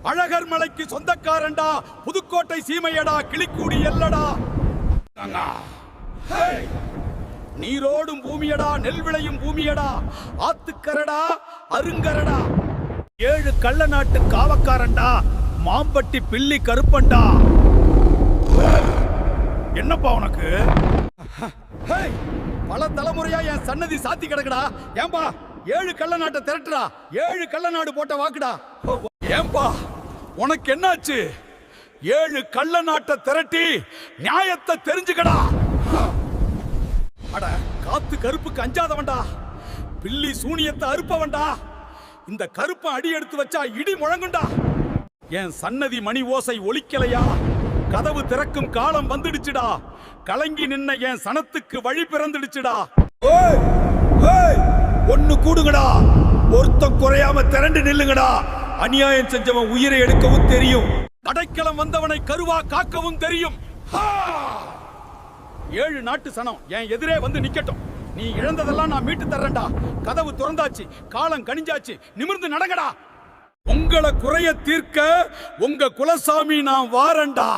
அழகர் மலைக்கு சொந்தக்காரன்டா, புதுக்கோட்டை சீமையடா, கிளிக்கூடி எல்லடா. நீரோடும் பூமியடா, நெல் விளையும் பூமியடா, ஆத்துக்கரடா, அருங்கரடா. 7 கள்ள நாட்டு காவக்காரன்டா, மாம்பட்டி பில்லி கருப்பன்டா. என்னப்பா உனக்கு? பல தலைமுறையா என் சன்னதி சாத்தி கிடக்குடா. ஏன்பா 7 கள்ள நாட்டை திரட்டுடா, 7 கள்ள நாடு போட்ட வாக்குடா. ஏன்பா உனக்கு என்னாச்சு? 7 கள்ள நாட்டை திரட்டி நியாயத்தை தெரிஞ்சுக்கடா. அட காத்து கருப்புக்கு அஞ்சாதவன்டா, பில்லி சூனியத்தை அறுப்பவன்டா. இந்த கருப்பை அடி எடுத்து வச்சா இடி முழங்குண்டா. என் சன்னதி மணி ஓசை ஒலிக்கலையா? கதவு திறக்கும் காலம் வந்துடுச்சுடா. கலங்கி நின்ன என் சனத்துக்கு வழி பிறந்துடுச்சுடா. ஒன்னு கூடுங்கடா, ஒருத்தம் குறையாம திரண்டு நில்லுங்கடா. அநியாயம் செஞ்சவன் உயிரை எடுக்கவும் தெரியும், அடைக்கலம் வந்தவனை கருவா காக்கவும் தெரியும். 7 நாட்டு சனம் என் எதிரே வந்து நிக்கட்டும். நீ இழந்ததெல்லாம் நான் மீட்டு தர்றேன்டா. கதவு திறந்தாச்சு, காலம் கனிஞ்சாச்சு, நிமிர்ந்து நடங்கடா. உங்களை குறைய தீர்க்க உங்க குலசாமி நான் வாரண்டா.